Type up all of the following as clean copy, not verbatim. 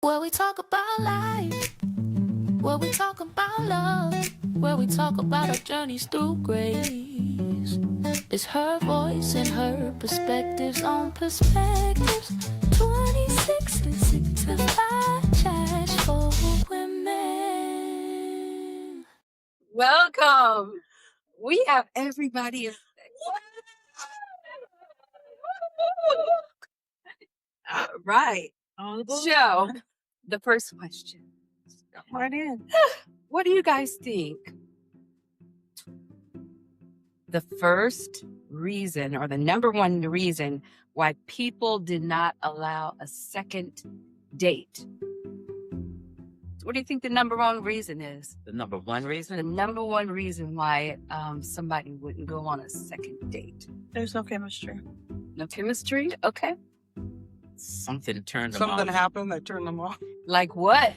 Where we talk about life, where we talk about love, where we talk about our journeys through grace. It's her voice and her perspectives on perspectives. 26 to 65 chats for women. Welcome. We have everybody. All right. So, the first question. Right in. What do you guys think? The first reason, or the number one reason, why people did not allow a second date. What do you think the number one reason is? The number one The reason? number one reason why somebody wouldn't go on a second date. There's no chemistry. No chemistry? Okay. Something turned them Something off. happened that turned them off. Like what?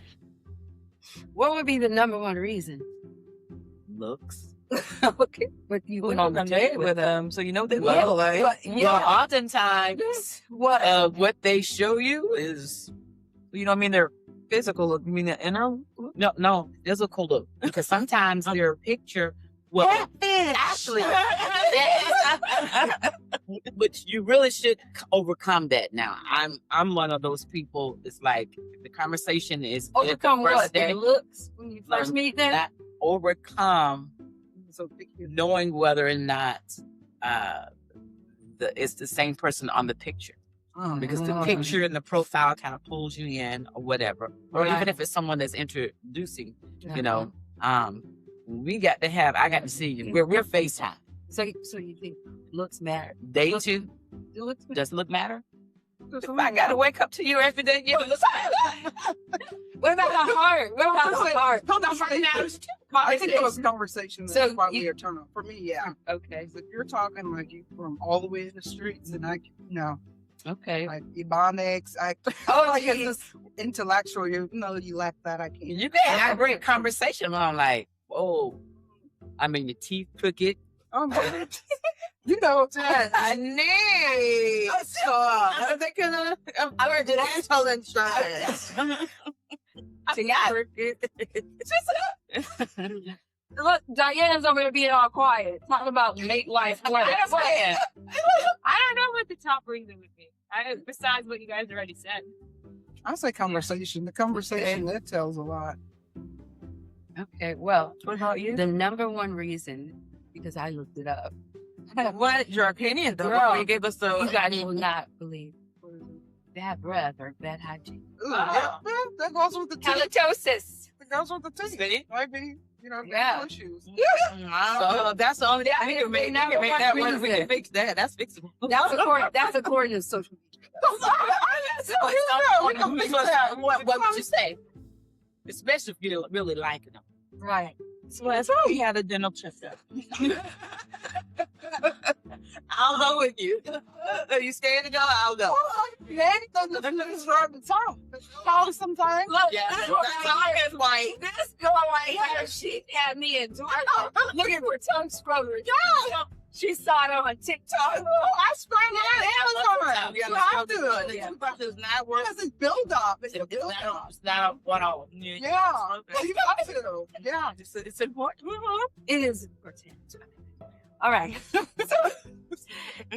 What would be the number one reason? Looks. Okay. But you went on the date with them. them, so you know they Well, look alike. Well, oftentimes, what they show you is, You know what I mean? Their physical look. You mean the inner look? no, physical look. Because sometimes their picture, well, actually, but you really should overcome that. Now, I'm one of those people. It's like the conversation is Overcome first what? Their day, looks when you first meet them? not overcome So knowing whether or not it's the same person on the picture. Because the picture and the profile kind of pulls you in or whatever. Or Right. even if it's someone that's introducing, Uh-huh. you know, I got to see you. We're FaceTime. So you think looks matter? Day two, Do looks matter? does it look matter? If I got to wake up to you every day, you look What about the heart? What about the heart? I think it was conversation that's So probably you- a turn on. For me, yeah. Okay. If you're talking like you from all the way to the streets and Okay. like Ebonics, Oh, like geez. it's just intellectual, you lack that, I can't. You can have a great conversation. I'm like, whoa. I mean, your teeth crooked. Oh my You know, I need. I'm thinking I would do that. Look, Diana's over there being all quiet, talking about make life work. I don't know what the top reason would be. Besides what you guys already said. I say conversation. The conversation that tells a lot. Okay, well, What about you? the number one reason, because I looked it up, What your opinion though? Girl, You gave us the you guys will not believe bad breath or bad hygiene. yeah, that goes with the tea. Halitosis. That goes with the tea. See? Might be, Yeah. issues. So that's the only thing I can make that one. We can fix that. That's fixable. That's according to social media. We can fix that. What would you say? Especially if you really liking them. Right. So that's why we had a dental checkup. I'll go with you. Are you scared to go? I'll go. Yeah, it's hard to talk. Call sometimes. Yeah. That's white. This girl right here, she had me in looking for tongue scrubber. She saw it on TikTok. I sprang it on Amazon. Yeah, You have to. The toothbrush does not work. It's a build up. It's a build up. It's not one off. Yeah. You have to. Yeah. It's important. It is important. All right. So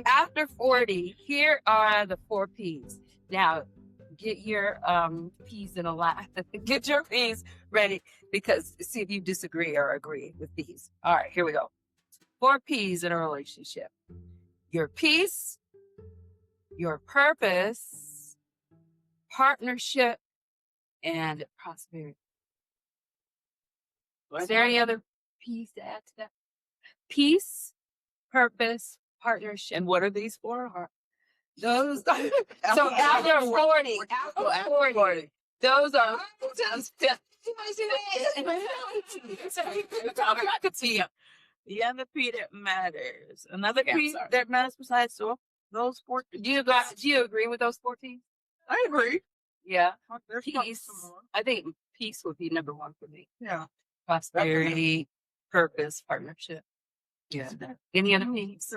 after 40, here are the 4 P's. Now, get your P's in a line. Get your P's ready, because see if you disagree or agree with these. All right, here we go. 4 P's in a relationship: your peace, your purpose, partnership, and prosperity. Is there any other P's to add to that? Peace, purpose, partnership. And what are these for? Those. So after 40, after 40, those are. The other P that matters. Another P that matters besides those 4. Do you agree with those 4 P's? I agree. Yeah. There's Peace. some more. I think peace would be number 1 for me. Yeah. Prosperity, purpose, partnership. Yeah. Any other P's?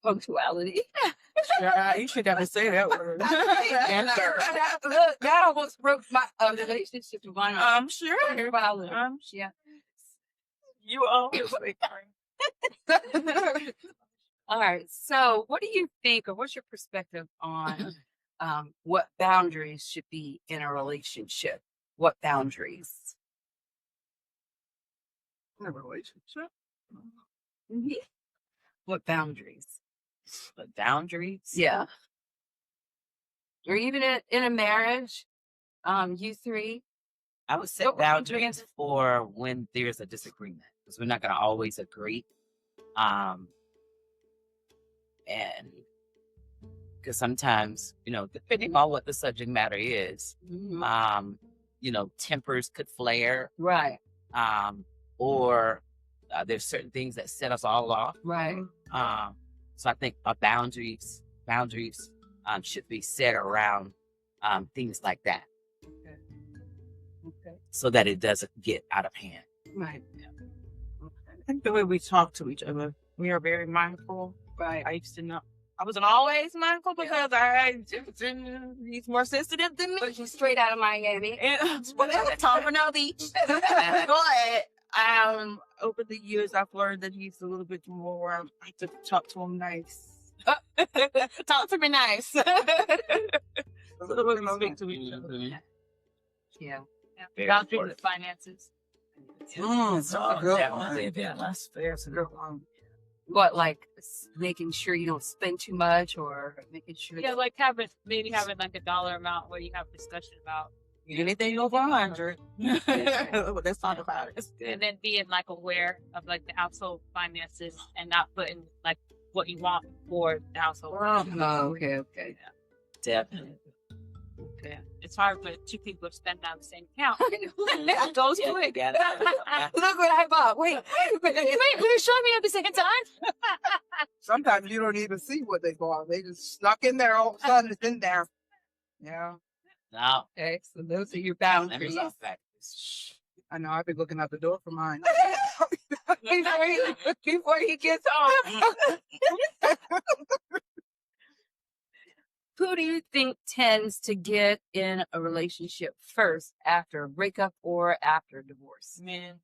Punctuality. Yeah, you should never say that word. Answer. Look, that almost broke my relationship with mine. I'm sure. Yeah. You always make All right. So, what do you think, or what's your perspective on what boundaries should be in a relationship? What boundaries? in a relationship. Mhm. What boundaries? The boundaries. Yeah. Or even in a marriage, you three. I would set What would you boundaries for when there's a disagreement because we're not going to always agree. And because sometimes, depending on what the subject matter is, tempers could flare, Right. or there's certain things that set us all off. Right. So I think boundaries should be set around things like that, Okay. so that it doesn't get out of hand. Right. I think the way we talk to each other, we are very mindful. Right. I used to know. I wasn't always mindful because he's more sensitive than me. But you're straight out of Miami. And whatever, Pompano Beach. But over the years, I've learned that he's a little bit more. I have to talk to him nice. Talk to me nice. A little bit more speak to each other. Yeah. Boundaries with finances. That's a good one. That's a good one. What, like making sure you don't spend too much, or making sure? Yeah, like maybe having like a dollar amount where you have discussion about, Anything over 100. Let's talk about it. and then being like aware of like the household finances and not putting like what you want for the household. Oh, okay. definitely. Okay. It's hard for two people to spend on the same account. That goes quick. Yeah. Look what I bought. Wait, Wait, you're showing me at the same time? Sometimes you don't even see what they bought. They just snuck in there. All of a sudden, it's in there. Yeah. No, Okay, so those are your that boundaries. is all factors. I know. I've been looking out the door for mine. Before he gets home. Who do you think tends to get in a relationship first, after a breakup or after divorce? Men.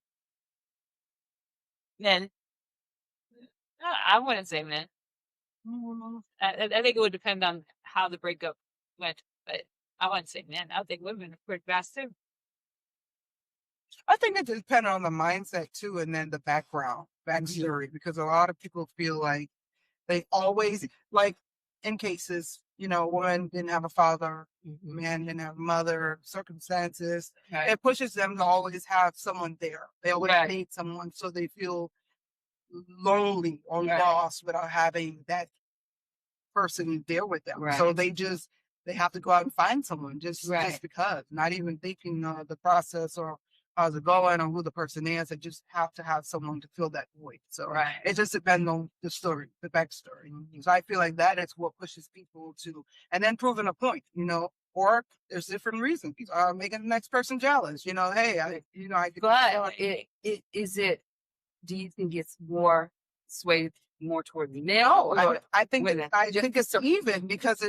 I wouldn't say men. I think it would depend on how the breakup went, but I wouldn't say men. I think women are pretty fast too. I think it depends on the mindset too, and then the backstory, because a lot of people feel like they always, like in cases, woman didn't have a father, man didn't have a mother, circumstances. Right. It pushes them to always have someone there. They always Right. need someone, so they feel lonely or Right. lost without having that person there with them. Right. So they have to go out and find someone just Right. because, not even thinking of the process or how's it going or who the person is. They just have to have someone to fill that void. So Right. it just depends on the story, the backstory. So I feel like that is what pushes people to, and then proving a point, or there's different reasons. Making the next person jealous. Hey, I could. But do you think it's more swayed more toward the male? No, I think women? I think it's even because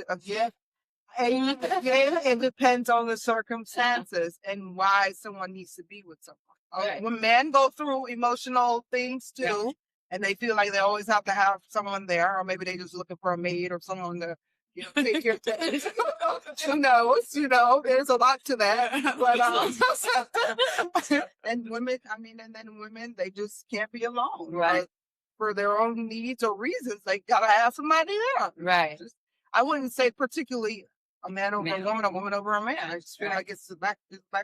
it depends on the circumstances and why someone needs to be with someone. Right. When men go through emotional things too, and they feel like they always have to have someone there, or maybe they just looking for a maid or someone to take care of things. Who knows? There's a lot to that. But and women, and then women, they just can't be alone, Right. For their own needs or reasons, they gotta have somebody there. Right. I wouldn't say particularly a man over a woman, a woman over a man. I just feel like it's the back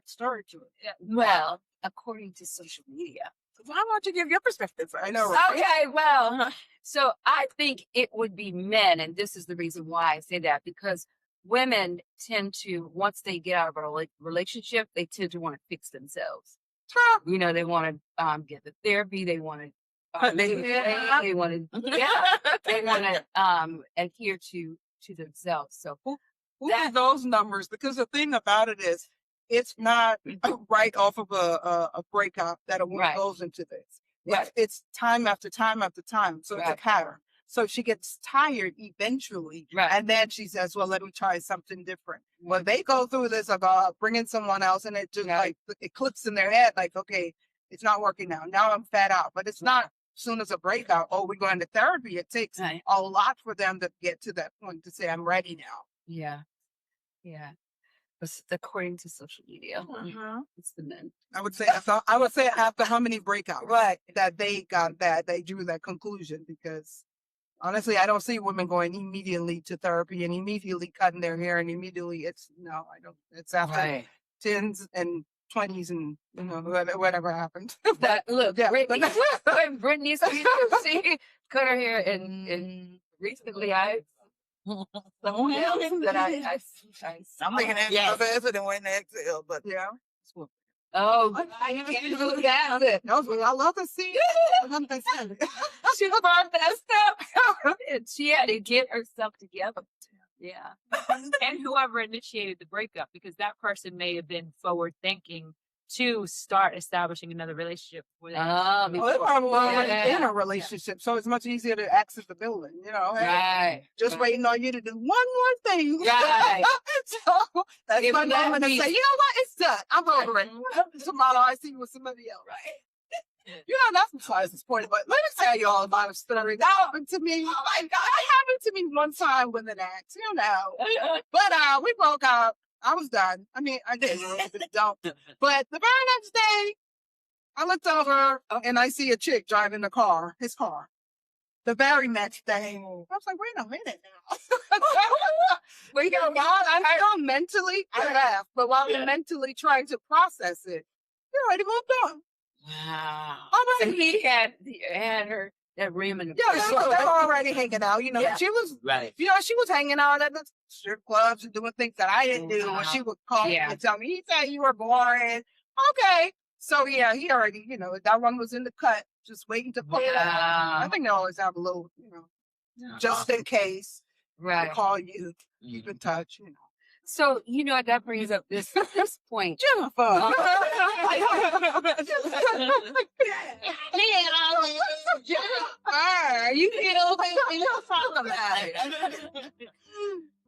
story to it. Well, according to social media. Why won't you give your perspective? I know. Right? Okay, well, so I think it would be men, and this is the reason why I say that, because women tend to, once they get out of a relationship, they tend to want to fix themselves. They want to get the therapy. They want to. They want to. Yeah, they want to adhere to themselves. So Who did those numbers? Because the thing about it is, it's not right off of a breakup that a woman Right. goes into this. Right. It's time after time after time. So it's a Right. pattern. So she gets tired eventually. Right. And then she says, well, let me try something different. Well, they go through this about bringing someone else and it just like, it clicks in their head like, okay, it's not working now. Now I'm fed out. But it's not as soon as a breakout, oh, we're going to therapy. It takes Right. a lot for them to get to that point to say, I'm ready now. Yeah. Yeah. According to social media, it's the men. I would say after how many breakouts that they got that they drew that conclusion, because honestly, I don't see women going immediately to therapy and immediately cutting their hair and immediately I don't. It's after 10s and 20s and whatever happened. That look, Yeah, Brittany, Brittany she cut her hair and recently someone else that I I'm thinking that faster than waiting to exhale, but yeah. I can't look down. I love to see it. She brought that stuff. And she had to get herself together. Yeah. And whoever initiated the breakup, because that person may have been forward thinking to start establishing another relationship with Well, they probably already in a relationship, so it's much easier to exit the building. Hey, Right. just waiting on you to do one more thing. Right. So that's Give my me that moment to say, peace. you know what, it's done. I'm over it. Tomorrow I see you with somebody else. Right. That's besides the point. But let me tell you all about a story that happened to me. Oh my God, it happened to me one time with an ex. But we broke up. I was done. I mean, I did. Don't. But the very next day, I looked over and I see a chick driving his car. The very next day, I was like, wait a minute now. I'm still mentally, I laugh, but while I'm mentally trying to process it, you're already moved on. Wow. I'm So like, he had her that rim in the they were already hanging out. She was, she was hanging out at the strip clubs and doing things that I didn't do. And she would call me and tell me, he said you were boring. Okay. So he already, that one was in the cut, just waiting to put it out. I think they always have a little, just in case. Right. Call you, keep in touch, So, that brings up this point. Jennifer. You feel about it.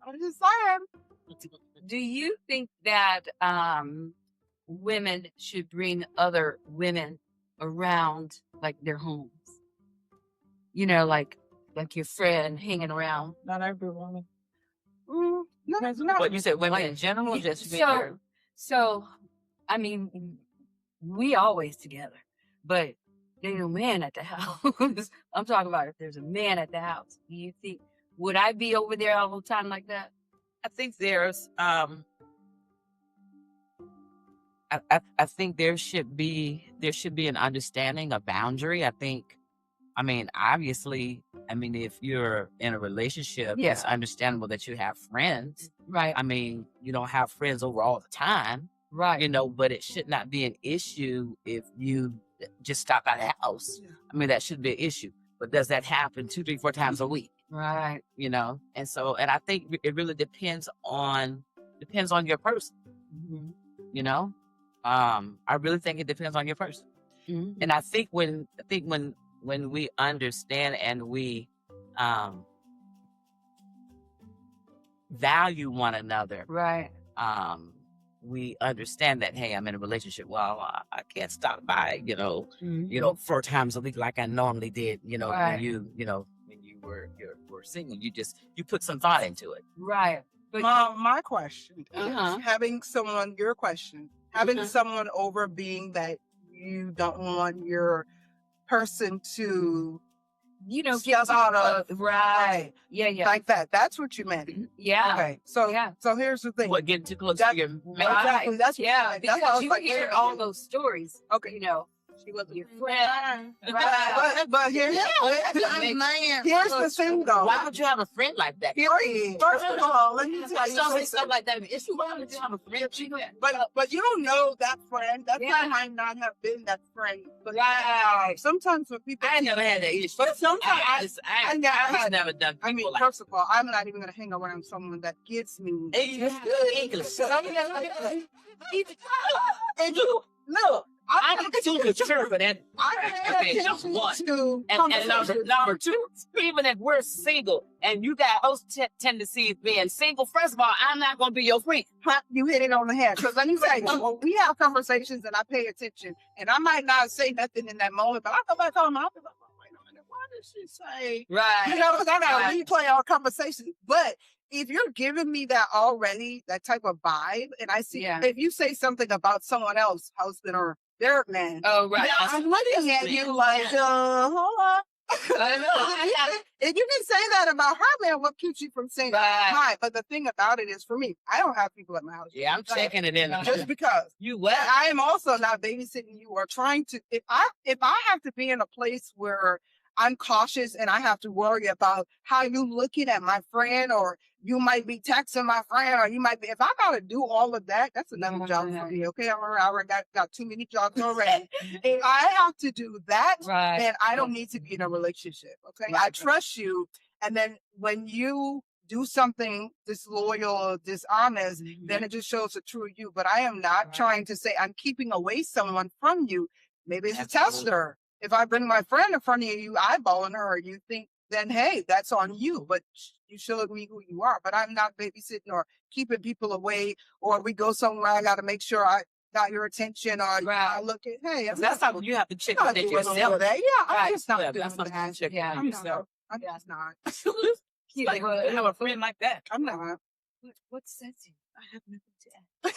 I'm just saying. Do you think that women should bring other women around like their homes? Like your friend hanging around. Not every woman. No. What you said, women in general, just So, I mean, we always together, but there's no man at the house. I'm talking about if there's a man at the house. Do you think, would I be over there all the time like that? I think there's I think there should be an understanding, a boundary. Obviously, if you're in a relationship, it's understandable that you have friends. Right. You don't have friends over all the time. Right. But it should not be an issue if you just stop by the house. Yeah. That should be an issue. But does that happen 2, 3, 4 times a week? Right. And so, and I think it really depends on your person. Mm-hmm. I really think it depends on your person. Mm-hmm. And I think when we understand and we value one another, right? We understand that, hey, I'm in a relationship. Well, I can't stop by, 4 times a week like I normally did. Right. when you were single, you put some thought into it, right? But my question is having someone over, being that you don't want your person to get out of right. Yeah. Like that. That's what you meant. Yeah. Okay. So here's the thing. What, getting too close to your exactly. That's because you hear all those stories. Okay. She wasn't your friend. Right. But here's the thing, though. Why would you have a friend like that? First of all, let me tell you something. Stuff like that. Why would you have a friend? But you don't know that friend. That friend might not have been that friend. But sometimes when people, I never had that issue. But sometimes I've never done. First of all, I'm not even gonna hang around someone that gives me English. Look, I'm too mature for that. I pay Just attention one. to And number two, even if we're single and you got those tendencies being single, first of all, I'm not going to be your friend. you hit it on the head. Because let me tell you, when we have conversations and I pay attention, and I might not say nothing in that moment, but I go back home and I'll be like, oh, wait a minute, what did she say? Right. You know, because I got Right. to replay our conversation. But if you're giving me that already, that type of vibe, and I see, Yeah. if you say something about someone else, husband or their man, Oh, right. now I'm looking at you like, hold on. I know. If you can say that about her man, what keeps you from saying Right. hi? But the thing about it is, for me, I don't have people at my house. Yeah, I'm checking it in. Just because. You what? I am also not babysitting you or trying to. If I have to be in a place where I'm cautious and I have to worry about how you looking at my friend, or you might be texting my friend, or you might be. If I gotta do all of that, that's another job for me. Okay, I already got too many jobs already. If I have to do that, Right. then I don't need to be in a relationship. Okay, I trust you, and then when you do something disloyal or dishonest, then it just shows the true you. But I am not trying to say I'm keeping away someone from you. Maybe it's a tester. If I bring my friend in front of you, eyeballing her, you think, then hey, that's on you. But you showed me who you are. But I'm not babysitting or keeping people away, or we go somewhere, I got to make sure I got your attention, or I look at, hey, I'm That's not how you have to check not that doing all yourself. of that. Yeah, I'm Right. just not Yeah, doing that's something you that. check Yeah. on I'm yourself. not. I'm just not. You Like, would. you have a friend like that. I'm not. What sense? I have nothing to add.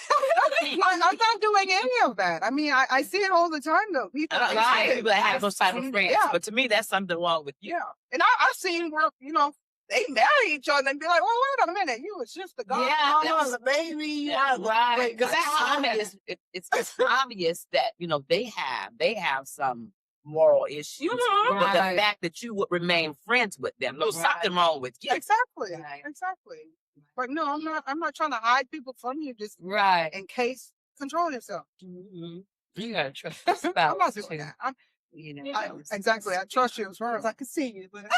I'm not doing any of that. I mean, I see it all the time, though. People, I don't like people that have those type of friends. Yeah. But to me, that's something wrong with you. yeah. And I've seen where, they marry each other and be like, well, wait a minute, you was just the godmother and the baby. Yeah, right. Because that's obvious. It's obvious that they have some moral issues. But the Right. fact that you would remain friends with them, there's Right. something wrong with you. Exactly. Right. Exactly. But no, I'm not trying to hide people from you just Right. in case. Control yourself. Mm-hmm. You gotta trust your spouse. I'm not doing too. that. Exactly. I trust you as far as I can see you. But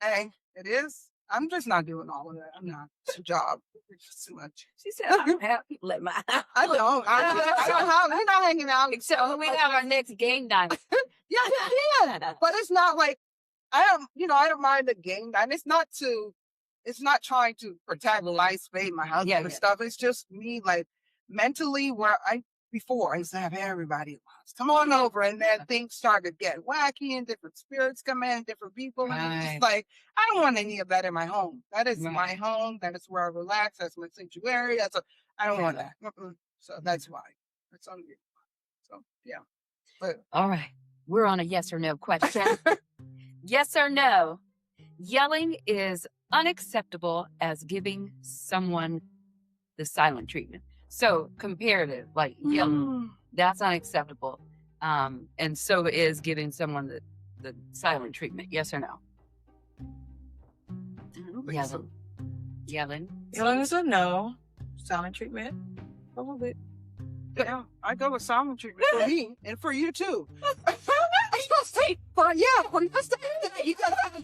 hey, it is. I'm just not doing all of that. I'm not. It's a job. It's just too much. She said, I don't have people at my house. I don't. I don't have. We're not hanging out. So when we have our next game night. Yeah. But it's not like I don't mind the game. And it's not trying to protect my space, my husband and stuff. It's just me, like, mentally, where before I used to have everybody at once. Come on over, and then things started to get wacky, and different spirits come in, different people. And it's just like, I don't want any of that in my home. That is my home. That is where I relax. That's my sanctuary. I don't want that. So that's why. That's on me. So yeah. But All right. We're on a yes or no question. Yes or no? Yelling is unacceptable as giving someone the silent treatment. So comparative, like yelling, that's unacceptable. And so is giving someone the silent treatment. Yes or no? Yelling. Yelling. Yelling is a no. Silent treatment. A little bit. yeah, I go with silent treatment for me and for you too. For you gotta have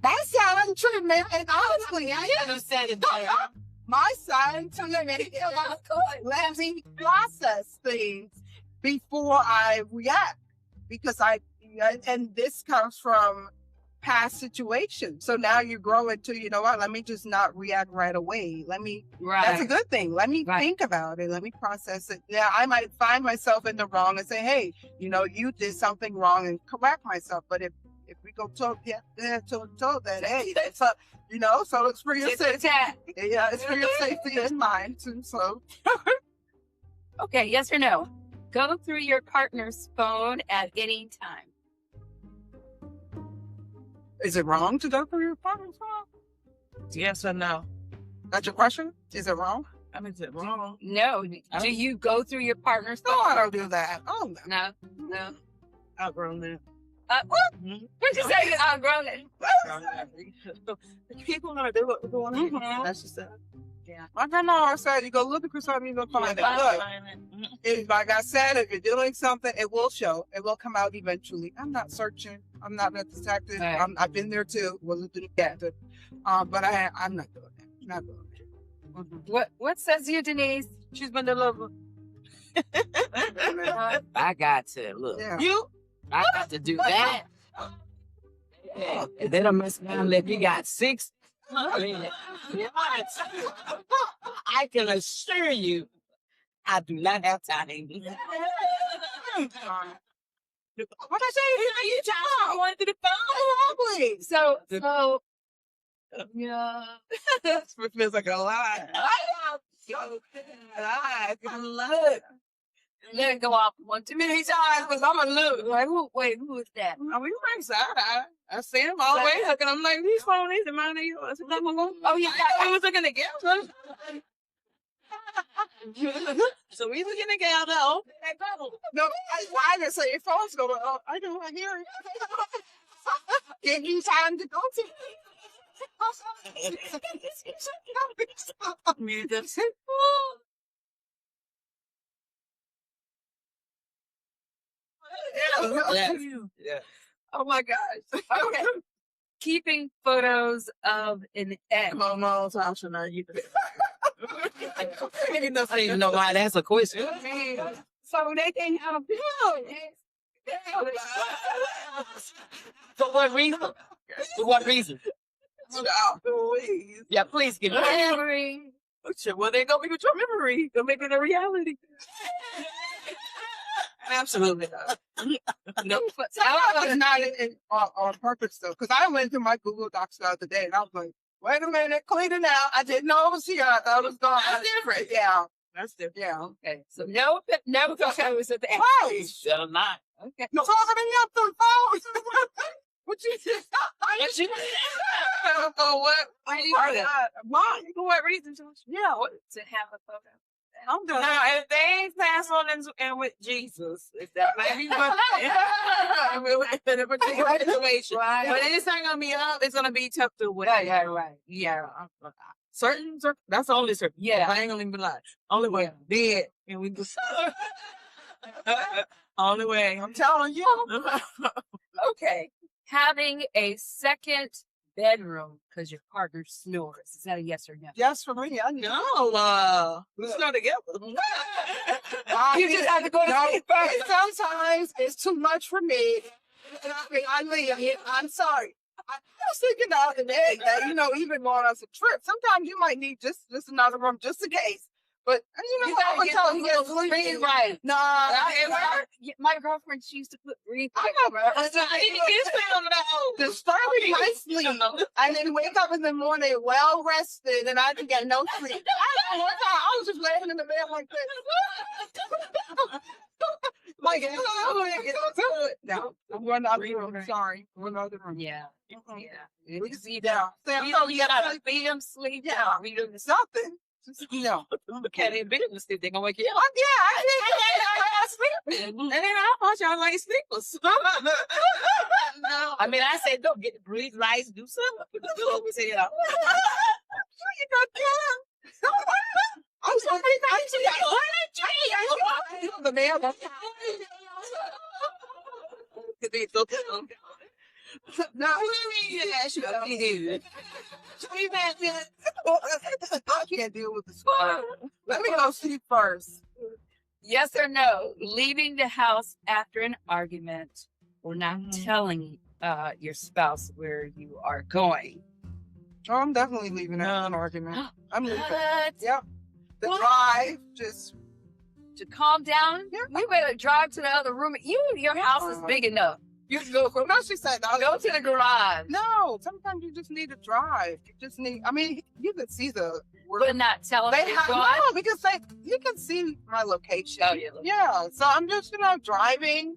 my silent treatment, and honestly, I understand it. my silent treatment is let me process things before I react, because and this comes from past situations. So now you're growing to, let me just not react right away. That's a good thing. Let me think about it. Let me process it. Now I might find myself in the wrong and say, hey, you did something wrong, and correct myself. But if we go toe to toe, then hey, that's up, so it's for your safety. Yeah, it's for your safety and mine too. So Okay, yes or no? Go through your partner's phone at any time. is it wrong to go through your partner's phone? Yes or no? That's your question? Is it wrong? I mean, is it wrong? No. Do you go through your partner's phone? No, I don't do that. Oh, no. No. Outgrown that. What you say? Outgrown it. People know they what going on. Mhm. That's just it. My grandma always said, you go looking for something, you go find it. Look, like I said, if you're doing something, it will show. It will come out eventually. I'm not searching. I'm not a detective. Right. I've been there too. Wasn't the detective. But I'm not doing that. Not doing that. What says you, Denise? She's been the lover. I got to look. Yeah. You? I got to do that. Yeah. And then I'm messing around if you got 6. I mean, I can assure you, I do not have time. What I say? You just going to the phone. So yeah. That feels like a lie. Let it go off one too many times because I'm gonna lose. Like, who is that? I mean, right side. I see him all the way looking. I'm like, these phonies and mine are yours. Oh, you got I was looking together. So we looking together. Oh, No, I didn't say your phone's going. I know. I hear it. Give you time to go to. me just Yeah. Oh my gosh. Okay. Keeping photos of an ex. no, Tasha, now you. I don't even know why that's a question. So they can have For what reason? For what reason? Please. Yeah, please give me. memory. Well, they're gonna be with your memory. They'll make it a reality. Absolutely not. No, That was not on purpose though, because I went through my Google Docs the other day and I was like, "Wait a minute, clean it out." I didn't know it was here. I thought it was gone. That's different. Yeah, That's different. yeah. okay. So no photos of the ex. Right. Shall not. Okay. No, talking to me up the phone. What you did? What you Oh, what? Why? For what reason, Josh? Yeah. To have a photo. I'm done. Now, if they ain't passed on and with Jesus, if that maybe in a particular situation. Right. But this ain't gonna be up. It's gonna be tucked away. Yeah, right. Yeah. Certain, that's the only certain. Yeah. I ain't gonna even lie. Only way. Dead. And we just. Only way. I'm telling you. Okay. Having a second bedroom because your partner snores. Is that a yes or no? Yes, for me. I know. No, let's not together. You just have to go to sleep first. Sometimes it's too much for me. And I leave. I'm sorry. I was thinking out the day that, even going on some trip, sometimes you might need just another room just in case. But, You I would tell you gotta get sleepy. get sleep right. Nah, My girlfriend, she used to put breathe. I know, disturbing my sleep. And then wake up in the morning well rested and I didn't get no sleep. I was just laying in the bed like this. Like, no, I'm going to the room. Sorry. We're not the room. Yeah. Mhm. Yeah. We can see down. You gotta feed them sleep. Yeah. Read them Something. Just, Can't even business if they're gonna wake you up. I sleep. And then I thought y'all like sleepers. No. I mean, I said, don't get the breathe lights, do something. Put the pillow over his head. You got time. I'm sorry. The man. No, Yeah, she did. I can't deal with the squad. Let me go sleep first. Yes or no? Leaving the house after an argument or not telling your spouse where you are going. Oh, I'm definitely leaving after an argument. I'm leaving. What? Yep. The What? drive, just To calm down? Yeah. We better drive to the other room. Your house is big enough. You can go from no, she said, go to the garage. no, sometimes you just need to drive. You just need, you can see the But not tell them they you're have, going. no, because you can see my location. Oh, yeah. Yeah, so I'm just, driving,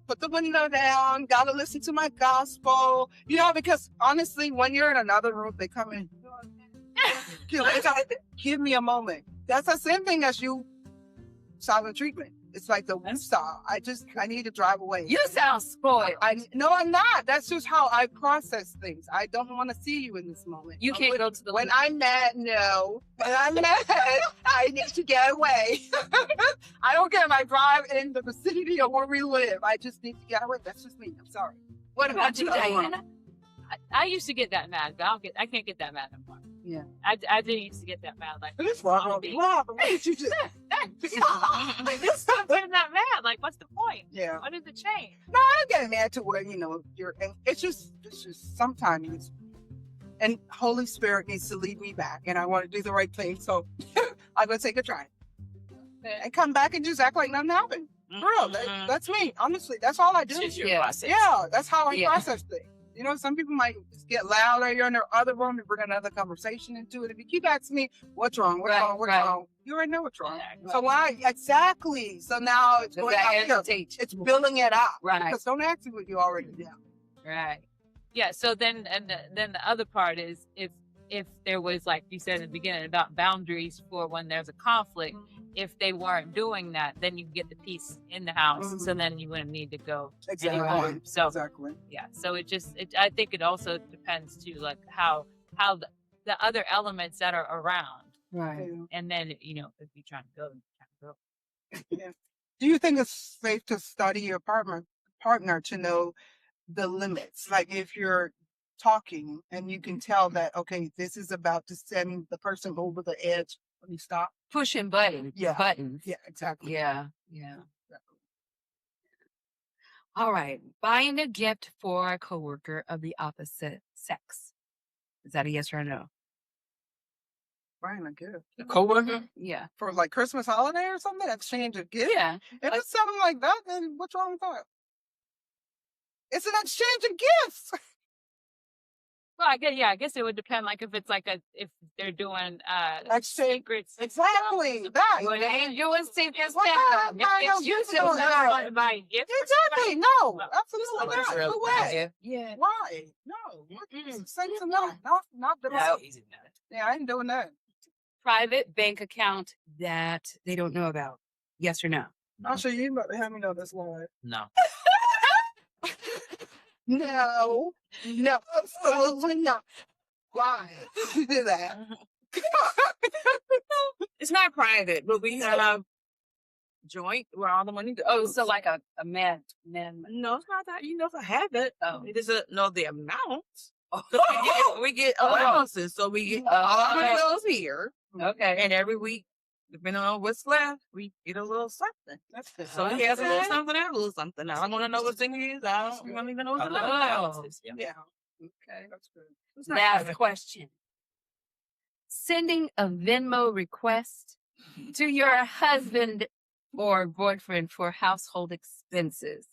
put the window down, gotta listen to my gospel, because honestly, when you're in another room, they come in. Give me a moment. That's the same thing as you silent treatment. It's like the style. I need to drive away. You sound spoiled. No, I'm not. That's just how I process things. I don't want to see you in this moment. You can't go to the When I'm mad, no. When I'm mad, I need to get away. I don't care if I drive in the vicinity of where we live. I just need to get away. That's just me. I'm sorry. What about you, Diana? I used to get that mad, but I can't get that mad anymore. Yeah. I didn't used to get that mad. Like, This wrong. What did you do? just stop getting that mad. Like, what's the point? Yeah. What is the change? No, I get mad to where you're. And it's just sometimes, and Holy Spirit needs to lead me back, and I want to do the right thing, so I'm gonna take a try and come back and just act like nothing happened. For real, that's me. Honestly, that's all I do. It's just your Yeah. process. Yeah, that's how I Yeah. process things. Some people might just get louder. You're in their other room and bring another conversation into it. If you keep asking me, what's wrong? What's Right, wrong? What's right. wrong? You already know what's wrong. Right. So why? Exactly. So now it's Does going that out here. irritate you? It's building it up. Right. Because don't ask me what you already know. Right. Yeah. So then the other part is if there was, like you said in the beginning, about boundaries for when there's a conflict, if they weren't doing that, then you get the peace in the house. So then you wouldn't need to go Exactly. anymore. So Exactly. yeah. So I think it also depends too, like how the other elements that are around. Right. Yeah. And then, if you're trying to go, Yeah. Do you think it's safe to study your partner to know the limits? Like if you're talking and you can tell that, okay, this is about to send the person over the edge. Let me stop. Pushing buttons. Yeah. Buttons. Yeah, exactly. Yeah. Yeah. All right. Buying a gift for a coworker of the opposite sex. Is that a yes or a no? Buying a gift. A coworker? Yeah. For like Christmas holiday or something, exchange a gift. Yeah. If it's something like that, then what's wrong with that? It's an exchange of gifts. well, I guess it would depend. Like if it's like if they're doing secrets. Exactly. That. Well, they ain't doing secrets What now. the hell It's usually you doing? not. to buy a gift. Exactly. No. Absolutely What is not. real No way. Yeah. Why? No. Mm-mm. Say to no. Not the That's easy. Yeah, I ain't doing that. Private bank account that they don't know about. Yes or no? I'll show you about to have me know this line. No. No. No. Absolutely not. Why? You do that. It's not private, but we have joint where all the money goes. Oh, so like a man. No, it's not that. If I have it, Oh. it doesn't know the amount. Oh. We get allowances, so we get all our money goes here, Okay. and every week, depending on what's left, we get a little something. That's good. So he has a little something, I have a little something. I don't want to know what's in his. I don't even know what's in the allowances. Yeah. Yeah. Okay. That's good. It's not Last private. question. Sending a Venmo request to your husband or boyfriend for household expenses.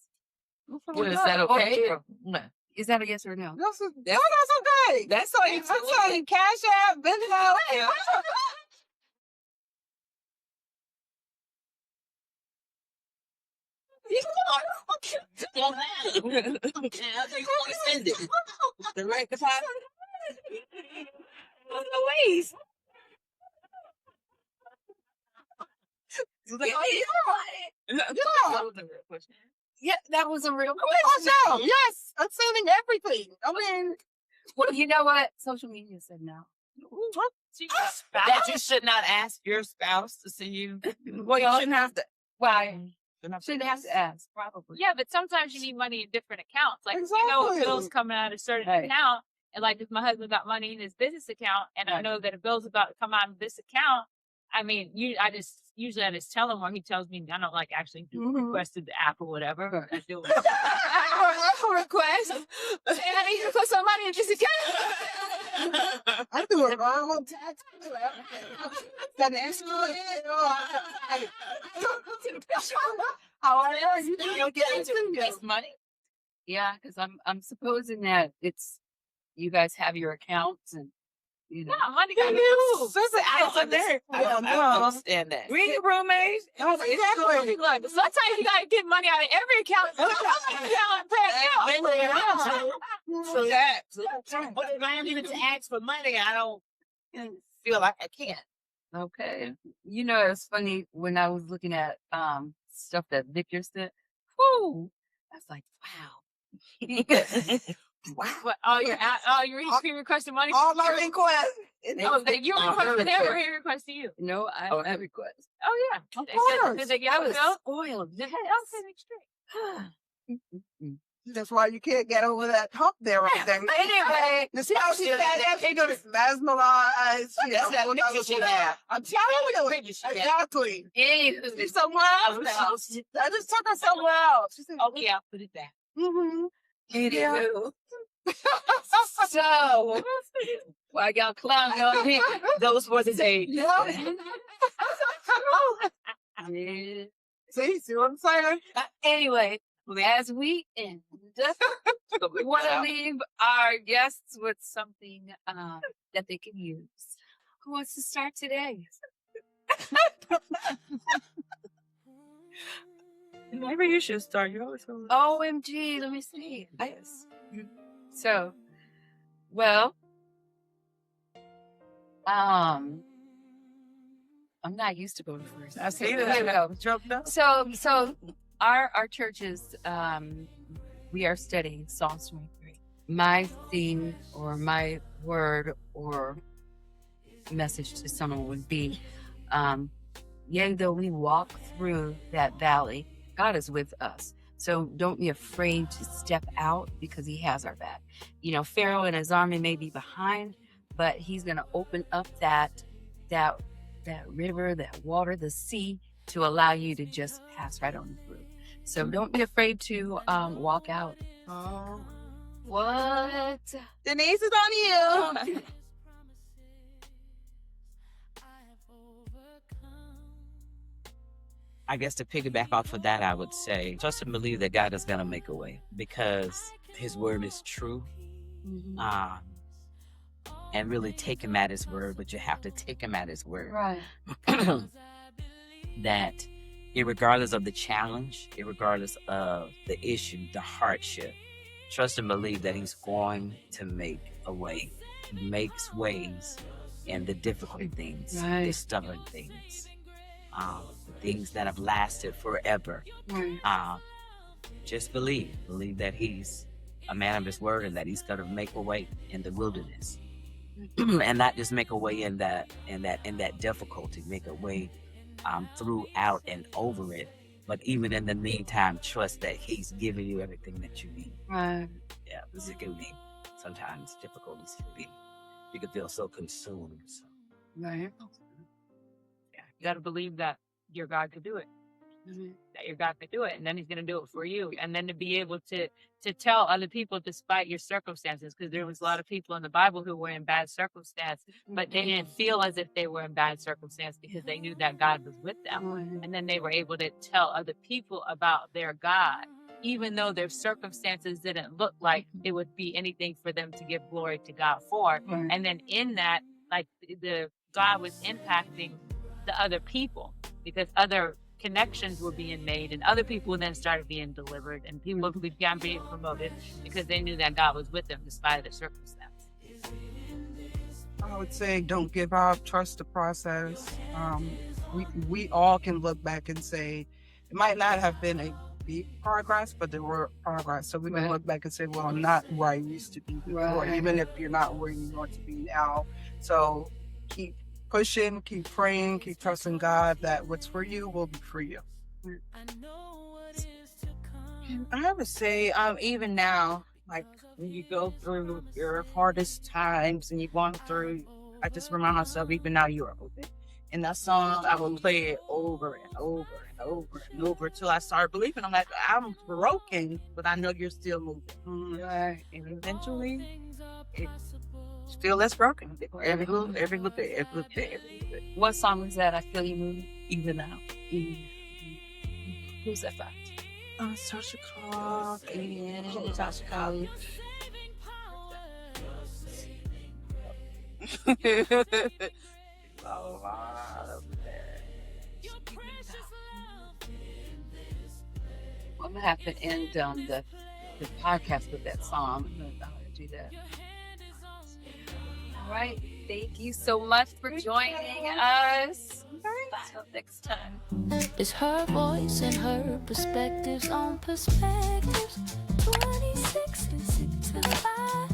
Is that okay? No. Is that a yes or no? That's okay. That's all you That's all. Cash App, Venmo. The right deposit. Louise. Yeah, that was a real question. Awesome. Yes, I'm sending everything. I mean, Well, you know what? Social media said no. That you should not ask your spouse to send you. Well, you shouldn't have to. Why? Shouldn't Shouldn't have to ask. Probably. Yeah, but sometimes you need money in different accounts. Like Exactly. bills coming out of a certain Right. account, and like if my husband got money in his business account, and I Right. know that a bill's about to come out of this account, I mean, I just tell him, or he tells me I don't like actually requested the app or whatever. I do it. Request. I need to put some money in this account. I do it wrong on tax. That answer. However, you get into It's money. Yeah, because I'm supposing that you guys have your accounts and No, money got Susan, I don't there. I don't understand that. We roommates. Exactly. Look, sometimes you gotta get money out of every account. So that, but if I need to ask for money, I don't feel like I can't. Okay. You know, it's funny when I was looking at stuff that Victor said. Whoo! I was like, wow. Wow. But all your he requested money. All my requests. Oh, you requested them, or he requested you? No, I request. Oh yeah. Of They course. said, did they get I a was bill? spoiled. Okay, straight. That's why you can't get over that hump there right there. Anyway, You see how she said that? She gonna mesmerize. That's that picture she had. I'm telling you. Exactly. anywho, She's somewhere else now. I just took her somewhere else. She said, Okay, I'll put it back. mm-hmm. anywho. So, while y'all clowning on me, those were the days. See what I'm saying? Anyway, as we end, we want to leave our guests with something that they can use. Who wants to start today? Maybe you should start. You always go. OMG, let me see. Yes. So, well, I'm not used to going first. I see Here we that. go. Jumped up. So our churches, we are studying Psalms 23. My theme or my word or message to someone would be, yea, though we walk through that valley, God is with us. So don't be afraid to step out because he has our back. You know, Pharaoh and his army may be behind, but he's going to open up that river, that water, the sea, to allow you to just pass right on through. So don't be afraid to walk out. Oh. What? Denise is on you. I guess to piggyback off of that, I would say trust and believe that God is going to make a way because his word is true. Mhm. And really take him at his word, but you have to take him at his word. Right. That irregardless of the challenge, irregardless of the issue, the hardship, trust and believe that he's going to make a way. He makes ways in the difficult things, the Right. stubborn things, the things that have lasted forever. Right. Just believe that he's a man of his word and that he's going to make a way in the wilderness. And not just make a way in that difficulty, make a way throughout and over it, but even in the meantime, trust that he's giving you everything that you need. Right. Yeah, because it can be sometimes difficulties can be. You can feel so consumed. So, Right. Yeah, you got to believe that your God could do it. Mhm. That your God could do it, and then he's going to do it for you. And then to be able to tell other people despite your circumstances, because there was a lot of people in the Bible who were in bad circumstance, but they didn't feel as if they were in bad circumstance because they knew that God was with them. Right. And then they were able to tell other people about their God, even though their circumstances didn't look like it would be anything for them to give glory to God for. Right. And then in that, like the God was impacting the other people because other connections were being made and other people then started being delivered and people began being promoted because they knew that God was with them despite their circumstance. I would say don't give up, trust the process. We all can look back and say it might not have been a big progress, but there were progress. So we can Right. look back and say, well, I'm not where I used to be before, Right. even if you're not where you want to be now. So keep pushing, keep praying, keep trusting God that what's for you will be for you. I would say, even now, like when you go through your hardest times and you're going through, I just remind myself, even now you are open. And that song, I will play it over and over and over and over until I start believing. I'm like, I'm broken, but I know you're still moving. Right. And eventually, it's still less broken. Every little bit. What song is that? I feel you moving. Even now. Who's that by? Tasha Cobb and Tasha Cobb. I'm gonna have to end the podcast with that song. I'm gonna do that. All right. Thank you so much for joining us. Until next time. It's her voice and her perspectives on perspectives. 26 and 65.